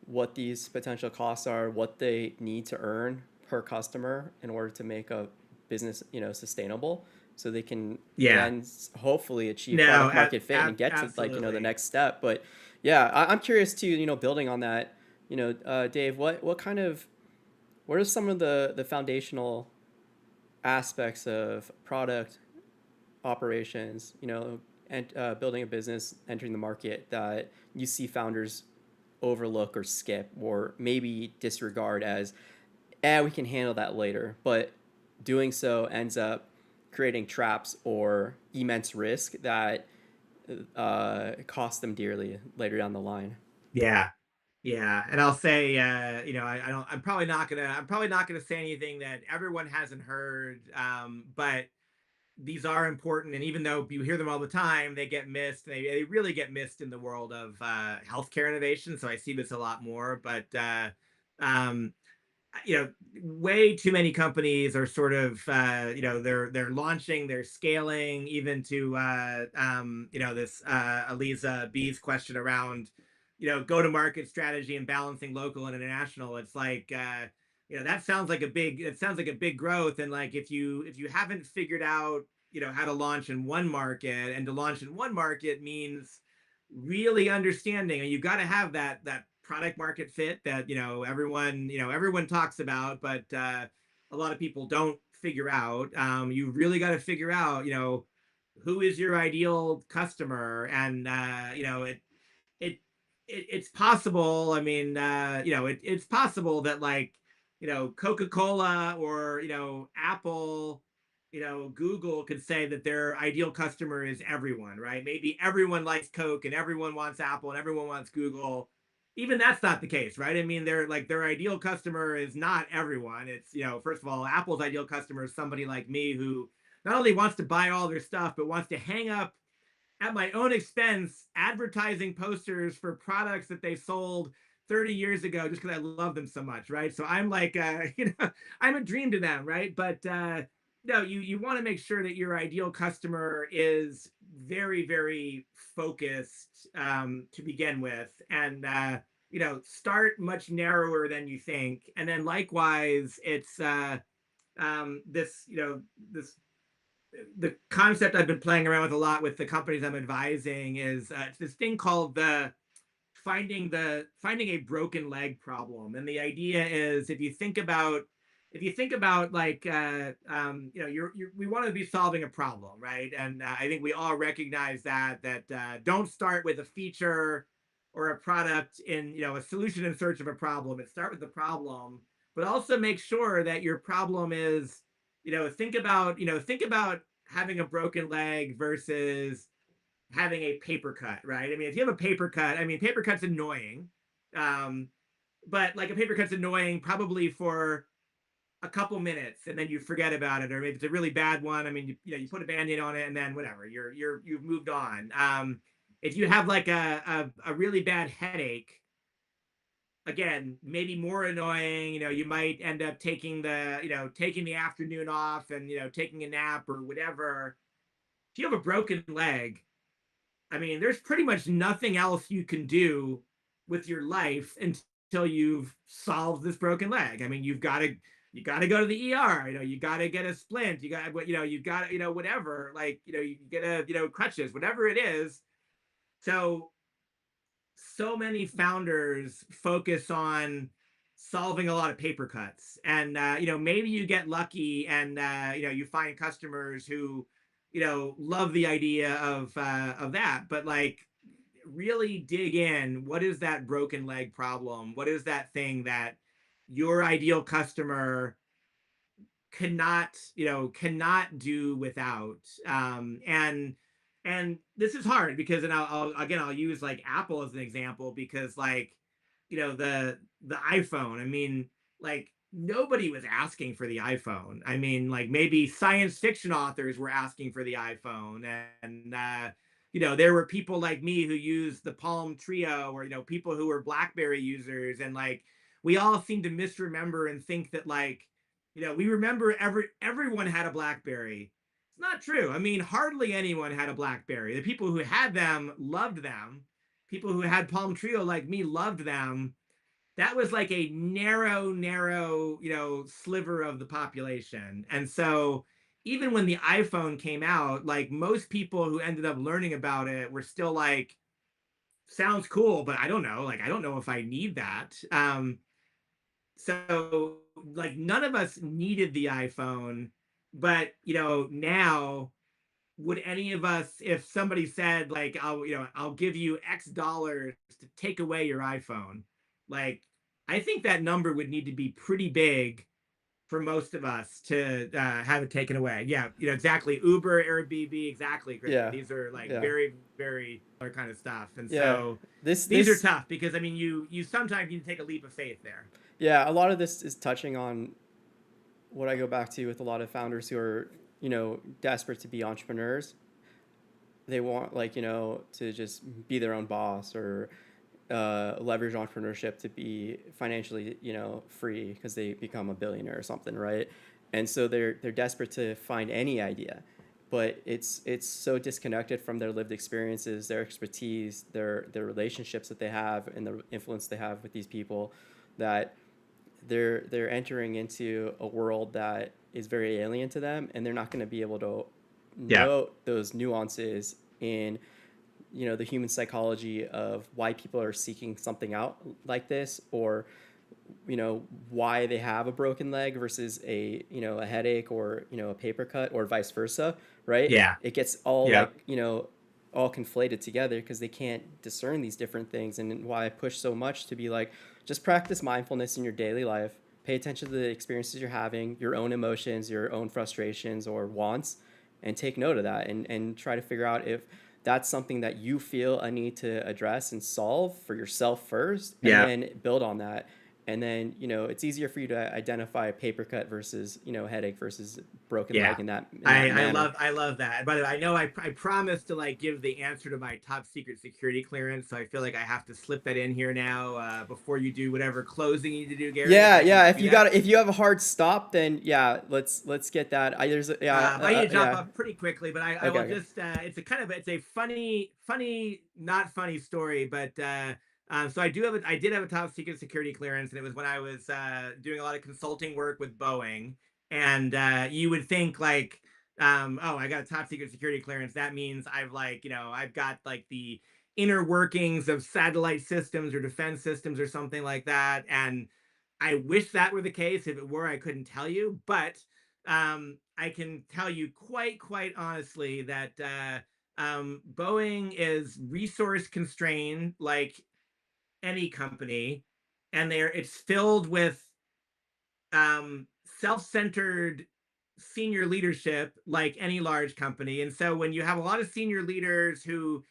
what these potential costs are, what they need to earn per customer in order to make a business sustainable, so they can Yeah. then hopefully achieve No, product market fit and get to like the absolutely. next step. But yeah, I'm curious too. Building on that, Dave, what are some of the foundational aspects of product operations, and building a business, entering the market that you see founders overlook or skip or maybe disregard as, we can handle that later, but doing so ends up creating traps or immense risk that cost them dearly later down the line. Yeah. Yeah, and I'll say, I don't. I'm probably not gonna say anything that everyone hasn't heard. But these are important, and even though you hear them all the time, they get missed. They really get missed in the world of healthcare innovation. So I see this a lot more. But um, way too many companies are sort of, they're launching, they're scaling, even to this Aliza B's question around go to market strategy and balancing local and international. It's like, that sounds like a big growth. And like, if you haven't figured out how to launch in one market, and to launch in one market means really understanding, and you've got to have that product market fit that everyone talks about, but a lot of people don't figure out. You really got to figure out, who is your ideal customer, and it, it's possible. I mean, it's possible that like, Coca-Cola or, Apple, Google could say that their ideal customer is everyone, right? Maybe everyone likes Coke and everyone wants Apple and everyone wants Google. Even that's not the case, right? I mean, they're like their ideal customer is not everyone. It's, first of all, Apple's ideal customer is somebody like me who not only wants to buy all their stuff, but wants to hang up at my own expense advertising posters for products that they sold 30 years ago just because I love them so much, right? So I'm like, I'm a dream to them, right? But no, you want to make sure that your ideal customer is very, very focused to begin with, and start much narrower than you think, and then likewise, it's this, this the concept I've been playing around with a lot with the companies I'm advising is it's this thing called the finding a broken leg problem. And the idea is, if you think about like we want to be solving a problem, right? And I think we all recognize that don't start with a feature or a product in, a solution in search of a problem. It start with the problem, but also make sure that your problem is, think about having a broken leg versus having a paper cut, right? I mean, if you have a paper cut, I mean, paper cut's annoying, um, but like a paper cut's annoying probably for a couple minutes, and then you forget about it, or maybe it's a really bad one. I mean, you put a band-aid on it, and then whatever, you've moved on. If you have like a really bad headache, again, maybe more annoying. You might end up taking the afternoon off and taking a nap or whatever. If you have a broken leg, I mean, there's pretty much nothing else you can do with your life until you've solved this broken leg. I mean, you got to go to the ER. You got to get a splint. You got to, whatever. Like, you get a, crutches, whatever it is. So many founders focus on solving a lot of paper cuts, and maybe you get lucky, and you find customers who love the idea of that, but like, really dig in. What is that broken leg problem? What is that thing that your ideal customer cannot do without? And this is hard because, and I'll use like Apple as an example, because like, the iPhone, I mean, like, nobody was asking for the iPhone. I mean, like, maybe science fiction authors were asking for the iPhone, and there were people like me who used the Palm Trio, or people who were BlackBerry users, and like, we all seem to misremember and think that like, we remember everyone had a BlackBerry. It's not true. I mean, hardly anyone had a BlackBerry. The people who had them loved them. People who had Palm Trio like me loved them. That was like a narrow, sliver of the population. And so even when the iPhone came out, like, most people who ended up learning about it were still like, sounds cool, but I don't know. Like, I don't know if I need that. So like, none of us needed the iPhone, but now, would any of us, if somebody said like, I'll give you X dollars to take away your iPhone, like, I think that number would need to be pretty big for most of us to have it taken away. Yeah, exactly. Uber, Airbnb, exactly, Christopher. Yeah, These are like yeah, very, very other kind of stuff, and yeah. so This these are this tough because, I mean, you sometimes need to take a leap of faith there. yeah, a lot of this is touching on what I go back to with a lot of founders who are, desperate to be entrepreneurs. They want, like, to just be their own boss, or leverage entrepreneurship to be financially, free because they become a billionaire or something, right? And so they're desperate to find any idea, but it's so disconnected from their lived experiences, their expertise, their relationships that they have, and the influence they have with these people, that they're entering into a world that is very alien to them, and they're not going to be able to Yeah. know those nuances in, the human psychology of why people are seeking something out like this, or why they have a broken leg versus a headache or a paper cut or vice versa, right? Yeah. It gets all Yeah. like all conflated together because they can't discern these different things. And why I push so much to be like, just practice mindfulness in your daily life, pay attention to the experiences you're having, your own emotions, your own frustrations or wants, and take note of that, and try to figure out if that's something that you feel a need to address and solve for yourself first, and Yeah. then build on that. And then it's easier for you to identify a paper cut versus headache versus broken Yeah. leg in that I manner. love that. By the way, I know I promised to like give the answer to my top secret security clearance, so I feel like I have to slip that in here now before you do whatever closing you need to do, Gary. If Yeah, I can yeah. do that. If you have a hard stop, then yeah, let's get that. I need to jump Yeah. off pretty quickly, but I Okay, will okay. just it's a kind of it's a funny not funny story, but so I did have a top secret security clearance, and it was when I was doing a lot of consulting work with Boeing, and you would think like oh, I got a top secret security clearance, that means I've like I've got like the inner workings of satellite systems or defense systems or something like that, and I wish that were the case. If it were, I couldn't tell you, but I can tell you quite honestly that Boeing is resource constrained, like any company, and it's filled with self-centered senior leadership, like any large company. And so when you have a lot of senior leaders who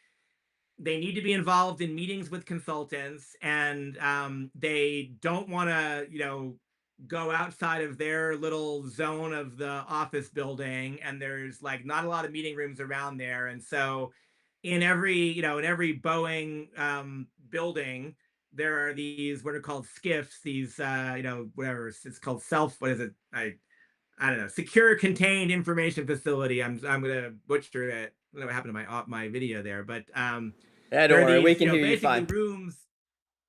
they need to be involved in meetings with consultants, and they don't want to go outside of their little zone of the office building, and there's like not a lot of meeting rooms around there. And so in every Boeing building there are these what are called skiffs, these whatever it's called, self what is it, I don't know, secure contained information facility. I'm gonna butcher it. I don't know what happened to my video there, but Yeah, don't there are worry, we these can hear you basically fine. rooms.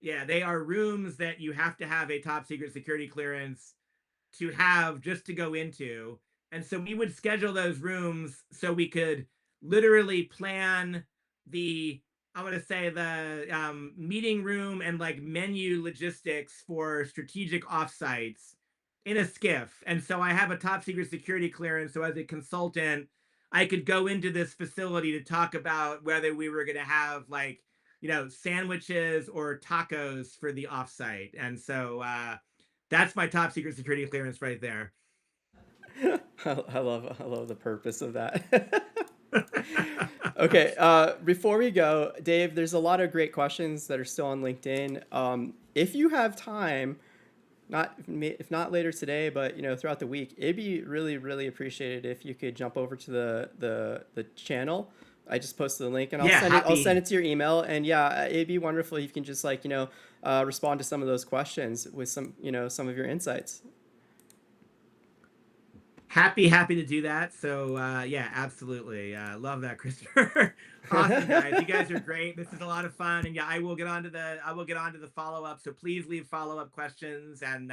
Yeah, they are rooms that you have to have a top secret security clearance to have, just to go into. And so we would schedule those rooms so we could literally plan the, I'm going to say the meeting room and like menu logistics for strategic offsites in a skiff. And so I have a top secret security clearance. So as a consultant, I could go into this facility to talk about whether we were going to have like, sandwiches or tacos for the offsite. And so that's my top secret security clearance right there. I love the purpose of that. Okay, before we go, Dave, there's a lot of great questions that are still on LinkedIn. If you have time, not if not later today, but throughout the week, it'd be really really appreciated if you could jump over to the channel. I just posted the link, and Yeah, I'll send happy it to your email. And yeah, it'd be wonderful if you can just like respond to some of those questions with some of your insights. happy to do that. So yeah, absolutely. Love that, Christopher. Awesome, guys. You guys are great. This is a lot of fun. And yeah, I will get on to the follow-up. So please leave follow-up questions, and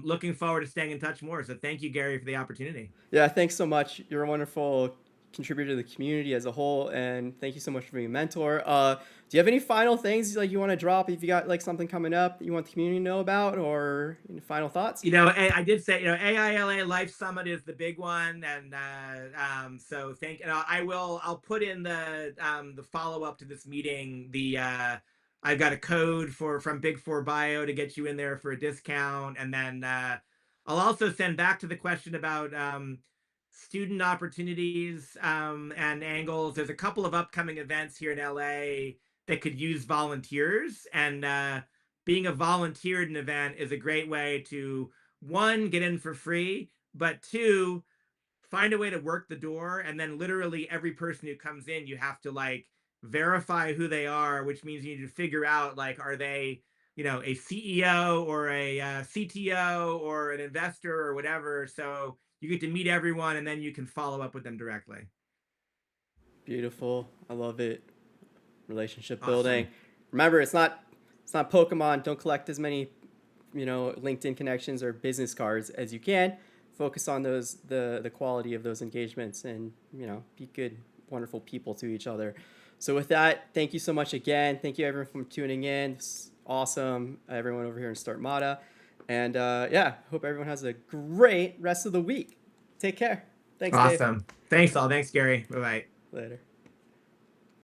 looking forward to staying in touch more. So thank you, Gary, for the opportunity. Yeah, thanks so much. You're a wonderful contributor to the community as a whole, and thank you so much for being a mentor. Do you have any final things like you want to drop? If you got like something coming up that you want the community to know about, or any final thoughts? I did say, AILA Life Summit is the big one, and so I'll put in the follow up to this meeting. I've got a code from Big Four Bio to get you in there for a discount, and then I'll also send back to the question about student opportunities and angles. There's a couple of upcoming events here in LA that could use volunteers, and being a volunteer at an event is a great way to, one, get in for free, but two, find a way to work the door. And then literally every person who comes in, you have to like verify who they are, which means you need to figure out like, are they a CEO or a CTO or an investor or whatever. So you get to meet everyone, and then you can follow up with them directly. Beautiful. I love it. Relationship building. Awesome. Remember, it's not Pokemon. Don't collect as many LinkedIn connections or business cards as you can. Focus on the quality of those engagements, and be good, wonderful people to each other. So with that, thank you so much again. Thank you everyone for tuning in. It's awesome. Everyone over here in Startmata. And yeah, hope everyone has a great rest of the week. Take care. Thanks, Dave. Awesome. Thanks all. Thanks, Gary. Bye bye. Later.